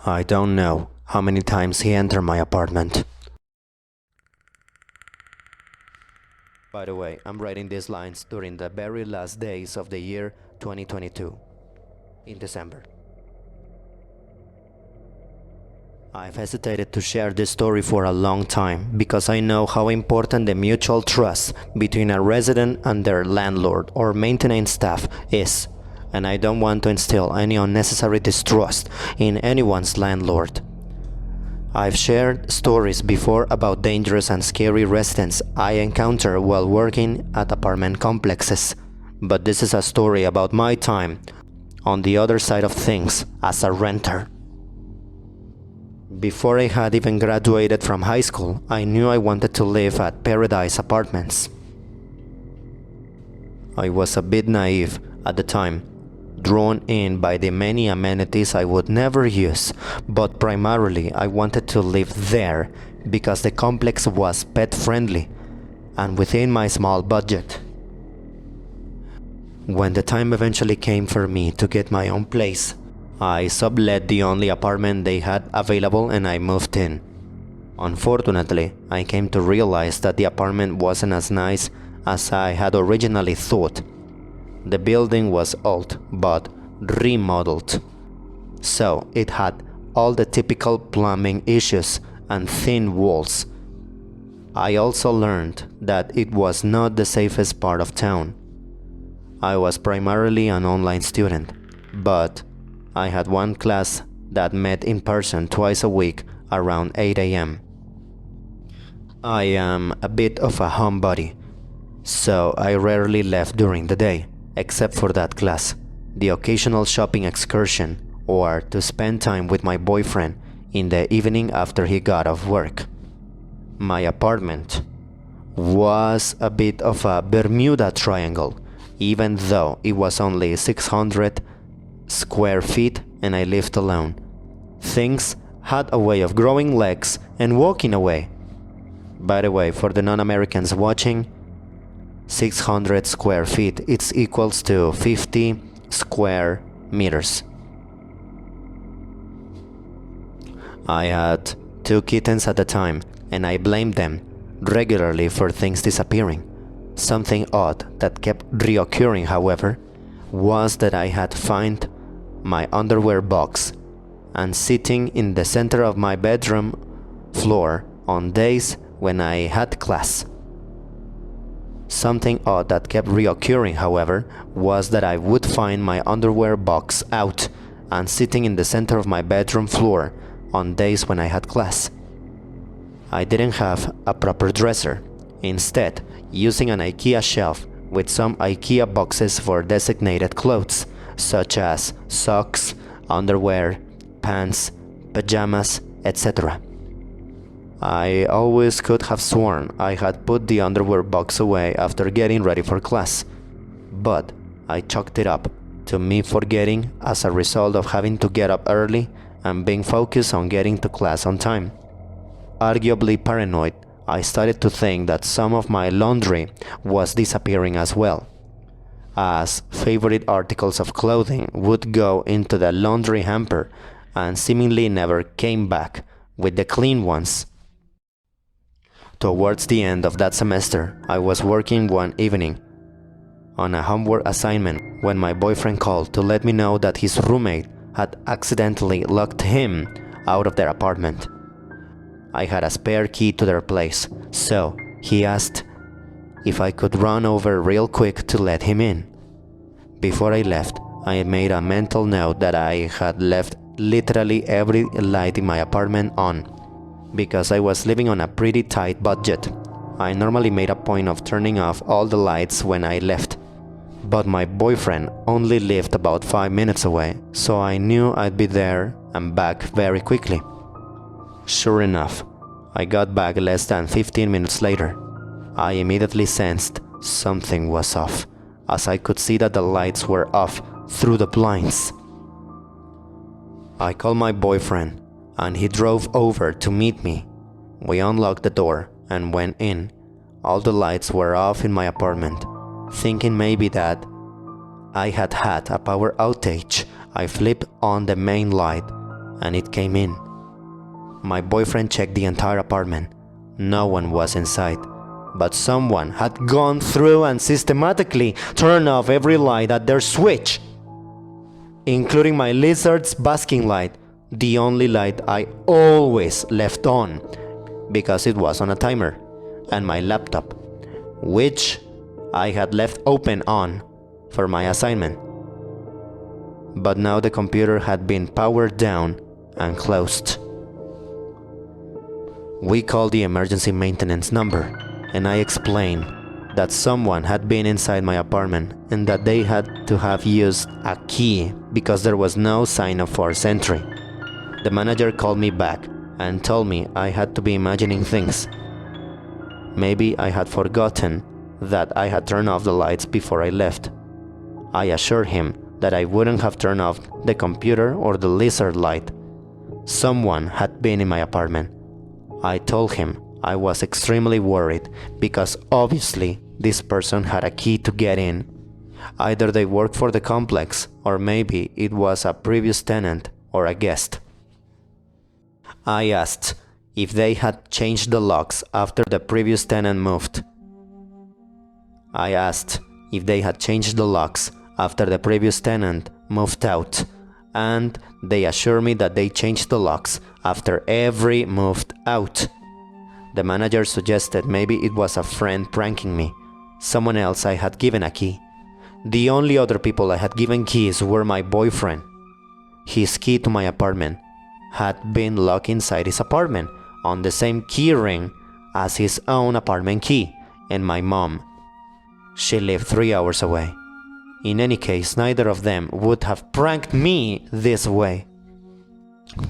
I don't know how many times he entered my apartment. By the way, I'm writing these lines during the very last days of the year 2022, in December. I've hesitated to share this story for a long time because I know how important the mutual trust between a resident and their landlord or maintenance staff is, and I don't want to instill any unnecessary distrust in anyone's landlord. I've shared stories before about dangerous and scary residents I encounter while working at apartment complexes, but this is a story about my time on the other side of things as a renter. Before I had even graduated from high school, I knew I wanted to live at Paradise Apartments. I was a bit naive at the time, drawn in by the many amenities I would never use, but primarily I wanted to live there because the complex was pet-friendly and within my small budget. When the time eventually came for me to get my own place, I sublet the only apartment they had available and I moved in. Unfortunately, I came to realize that the apartment wasn't as nice as I had originally thought. The building was old, but remodeled, so it had all the typical plumbing issues and thin walls. I also learned that it was not the safest part of town. I was primarily an online student, but I had one class that met in person twice a week around 8 a.m. I am a bit of a homebody, so I rarely left during the day, except for that class, the occasional shopping excursion, or to spend time with my boyfriend in the evening after he got off work. My apartment was a bit of a Bermuda Triangle, even though it was only 600 square feet and I lived alone. Things had a way of growing legs and walking away. By the way, for the non-Americans watching, 600 square feet, it's equals to 50 square meters. I had 2 kittens at the time, and I blamed them regularly for things disappearing. Something odd that kept reoccurring, however, was that I had found my underwear box and sitting in the center of my bedroom floor on days when I had class. Something odd that kept reoccurring, however, was that I would find my underwear box out and sitting in the center of my bedroom floor on days when I had class. I didn't have a proper dresser. Instead, using an IKEA shelf with some IKEA boxes for designated clothes, such as socks, underwear, pants, pajamas, etc. I always could have sworn I had put the underwear box away after getting ready for class, but I chalked it up to me forgetting as a result of having to get up early and being focused on getting to class on time. Arguably paranoid, I started to think that some of my laundry was disappearing as well, as favorite articles of clothing would go into the laundry hamper and seemingly never came back with the clean ones. Towards the end of that semester, I was working one evening on a homework assignment when my boyfriend called to let me know that his roommate had accidentally locked him out of their apartment. I had a spare key to their place, so he asked if I could run over real quick to let him in. Before I left, I made a mental note that I had left literally every light in my apartment on, because I was living on a pretty tight budget. I normally made a point of turning off all the lights when I left, but my boyfriend only lived about 5 minutes away, so I knew I'd be there and back very quickly. Sure enough, I got back less than 15 minutes later. I immediately sensed something was off, as I could see that the lights were off through the blinds. I called my boyfriend, and he drove over to meet me. We unlocked the door and went in. All the lights were off in my apartment. Thinking maybe that I had a power outage, I flipped on the main light and it came in. My boyfriend checked the entire apartment. No one was inside, but someone had gone through and systematically turned off every light at their switch, including my lizard's basking light, the only light I always left on because it was on a timer, and my laptop, which I had left open on for my assignment. But now the computer had been powered down and closed. We called the emergency maintenance number, and I explained that someone had been inside my apartment and that they had to have used a key because there was no sign of forced entry. The manager called me back and told me I had to be imagining things. Maybe I had forgotten that I had turned off the lights before I left. I assured him that I wouldn't have turned off the computer or the lizard light. Someone had been in my apartment. I told him I was extremely worried because obviously this person had a key to get in. Either they worked for the complex, or maybe it was a previous tenant or a guest. I asked if they had changed the locks after the previous tenant moved. I asked if they had changed the locks after the previous tenant moved out, and they assured me that they changed the locks after every moved out. The manager suggested maybe it was a friend pranking me, someone else I had given a key. The only other people I had given keys were my boyfriend. His key to my apartment had been locked inside his apartment on the same key ring as his own apartment key, and my mom. She lived 3 hours away. In any case, neither of them would have pranked me this way.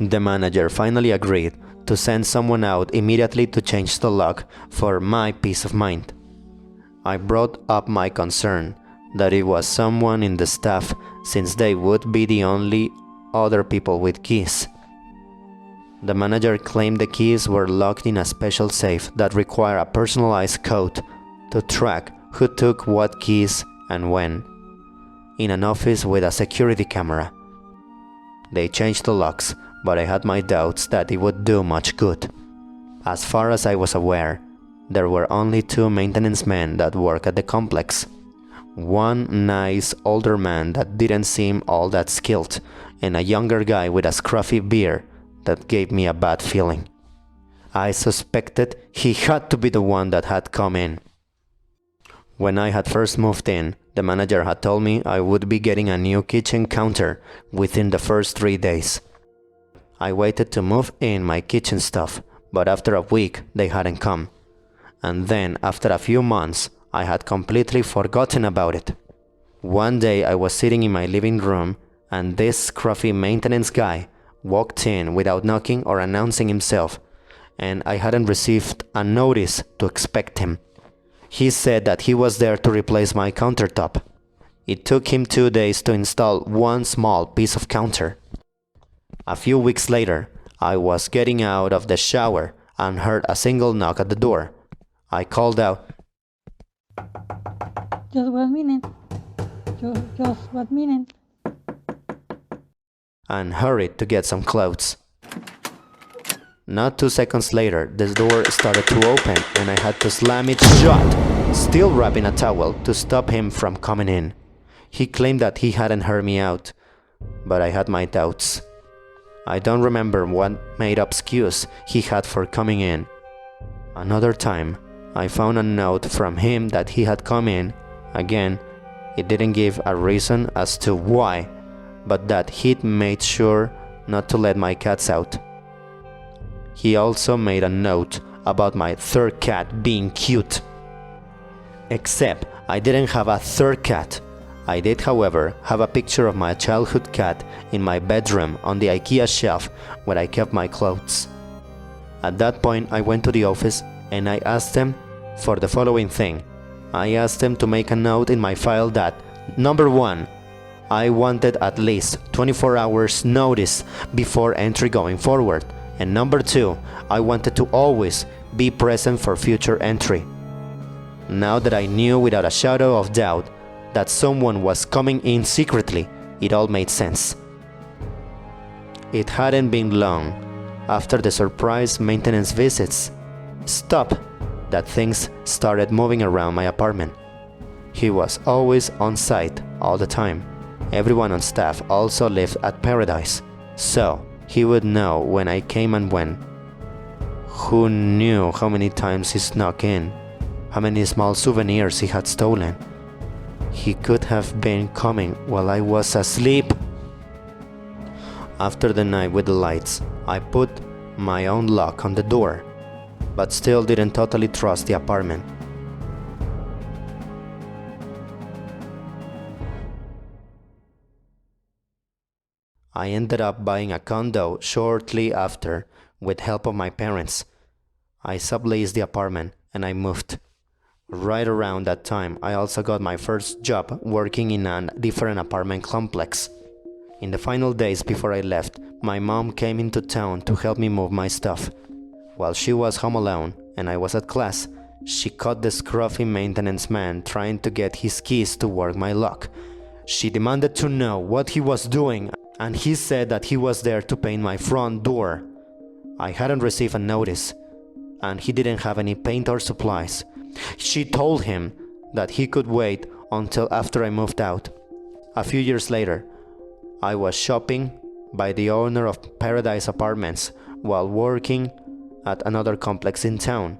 The manager finally agreed to send someone out immediately to change the lock for my peace of mind. I brought up my concern that it was someone in the staff, since they would be the only other people with keys. The manager claimed the keys were locked in a special safe that required a personalized code to track who took what keys and when, in an office with a security camera. They changed the locks, but I had my doubts that it would do much good. As far as I was aware, there were only 2 maintenance men that work at the complex. One nice older man that didn't seem all that skilled, and a younger guy with a scruffy beard that gave me a bad feeling. I suspected he had to be the one that had come in. When I had first moved in, the manager had told me I would be getting a new kitchen counter within the first 3 days. I waited to move in my kitchen stuff, but after a week they hadn't come. And then after a few months, I had completely forgotten about it. One day I was sitting in my living room, and this scruffy maintenance guy walked in without knocking or announcing himself, and I hadn't received a notice to expect him. He said that he was there to replace my countertop. It took him 2 days to install one small piece of counter. A few weeks later, I was getting out of the shower and heard a single knock at the door. I called out, Just 1 minute. Just 1 minute. and hurried to get some clothes. Not 2 seconds later, the door started to open and I had to slam it shut, still wrapping a towel to stop him from coming in. He claimed that he hadn't heard me out, but I had my doubts. I don't remember what made-up excuse he had for coming in. Another time, I found a note from him that he had come in. Again, it didn't give a reason as to why, but that he'd made sure not to let my cats out. He also made a note about my third cat being cute. Except I didn't have a third cat. I did, however, have a picture of my childhood cat in my bedroom on the IKEA shelf where I kept my clothes. At that point, I went to the office and I asked them for the following thing. I asked them to make a note in my file that, number 1, I wanted at least 24 hours notice before entry going forward, and number 2, I wanted to always be present for future entry. Now that I knew without a shadow of doubt that someone was coming in secretly, it all made sense. It hadn't been long after the surprise maintenance visits stopped that things started moving around my apartment. He was always on site all the time. Everyone on staff also lived at Paradise, so he would know when I came and when. Who knew how many times he snuck in, how many small souvenirs he had stolen? He could have been coming while I was asleep. After the night with the lights, I put my own lock on the door, but still didn't totally trust the apartment. I ended up buying a condo shortly after with help of my parents. I subleased the apartment and I moved. Right around that time, I also got my first job working in a different apartment complex. In the final days before I left, my mom came into town to help me move my stuff. While she was home alone and I was at class, she caught the scruffy maintenance man trying to get his keys to work my lock. She demanded to know what he was doing, and he said that he was there to paint my front door. I hadn't received a notice, and he didn't have any paint or supplies. She told him that he could wait until after I moved out. A few years later, I was shopping by the owner of Paradise Apartments while working at another complex in town,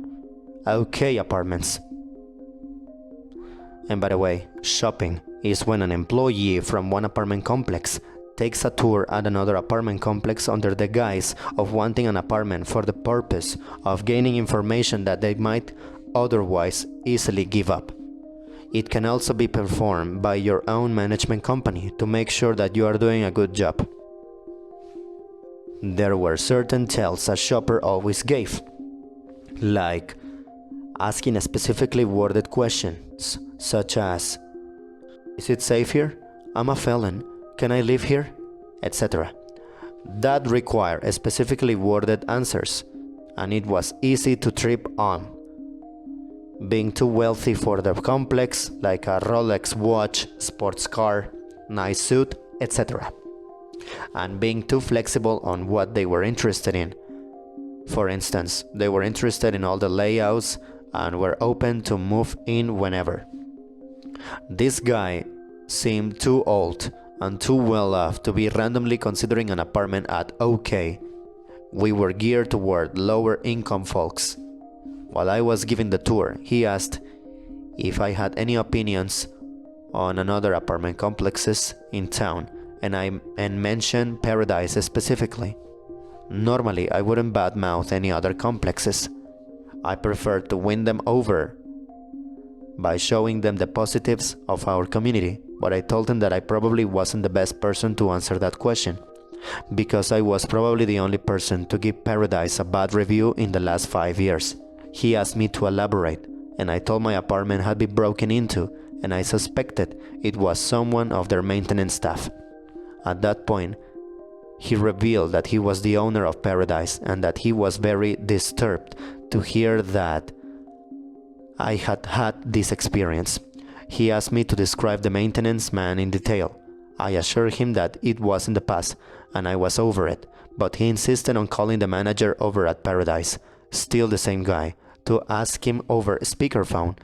OK Apartments. And by the way, shopping is when an employee from one apartment complex takes a tour at another apartment complex under the guise of wanting an apartment for the purpose of gaining information that they might otherwise easily give up. It can also be performed by your own management company to make sure that you are doing a good job. There were certain tells a shopper always gave, like asking specifically worded questions such as, "Is it safe here? I'm a felon. Can I live here?" etc. That require specifically worded answers, and it was easy to trip on. Being too wealthy for the complex, like a Rolex watch, sports car, nice suit, etc. And being too flexible on what they were interested in. For instance, they were interested in all the layouts and were open to move in whenever. This guy seemed too old and too well off to be randomly considering an apartment at OK. We were geared toward lower income folks. While I was giving the tour, he asked if I had any opinions on another apartment complexes in town, and mentioned Paradise specifically. Normally, I wouldn't badmouth any other complexes. I prefer to win them over by showing them the positives of our community, but I told him that I probably wasn't the best person to answer that question, because I was probably the only person to give Paradise a bad review in the last 5 years. He asked me to elaborate, and I told my apartment had been broken into, and I suspected it was someone of their maintenance staff. At that point, he revealed that he was the owner of Paradise and that he was very disturbed to hear that I had had this experience. He asked me to describe the maintenance man in detail. I assured him that it was in the past and I was over it, but he insisted on calling the manager over at Paradise, still the same guy, to ask him over speakerphone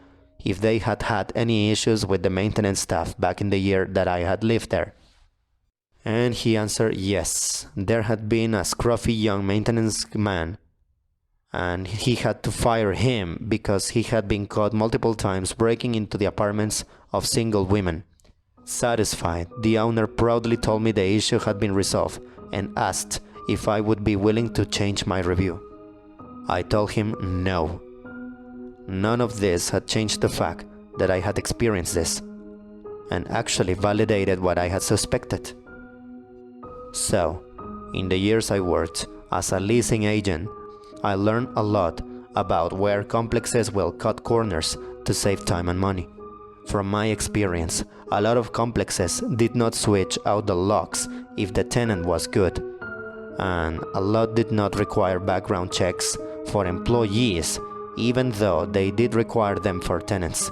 if they had had any issues with the maintenance staff back in the year that I had lived there. And he answered yes, there had been a scruffy young maintenance man, and he had to fire him because he had been caught multiple times breaking into the apartments of single women. Satisfied, the owner proudly told me the issue had been resolved and asked if I would be willing to change my review. I told him no. None of this had changed the fact that I had experienced this, and actually validated what I had suspected. So, in the years I worked as a leasing agent, I learned a lot about where complexes will cut corners to save time and money. From my experience, a lot of complexes did not switch out the locks if the tenant was good, and a lot did not require background checks for employees, even though they did require them for tenants.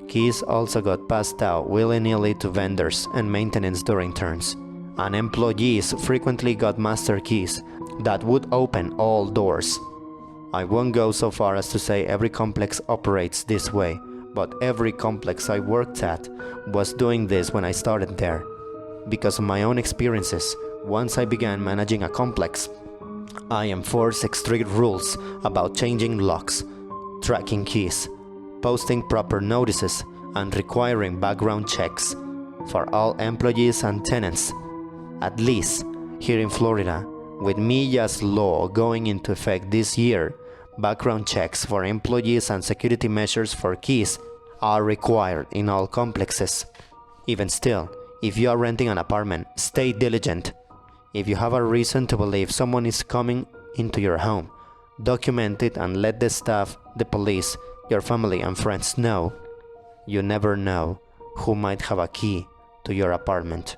Keys also got passed out willy-nilly to vendors and maintenance during turns, and employees frequently got master keys that would open all doors. I won't go so far as to say every complex operates this way, but every complex I worked at was doing this when I started there. Because of my own experiences, once I began managing a complex, I enforced strict rules about changing locks, tracking keys, posting proper notices, and requiring background checks for all employees and tenants. At least, here in Florida, with Myuu's law going into effect this year, background checks for employees and security measures for keys are required in all complexes. Even still, if you are renting an apartment, stay diligent. If you have a reason to believe someone is coming into your home, document it and let the staff, the police, your family and friends know. You never know who might have a key to your apartment.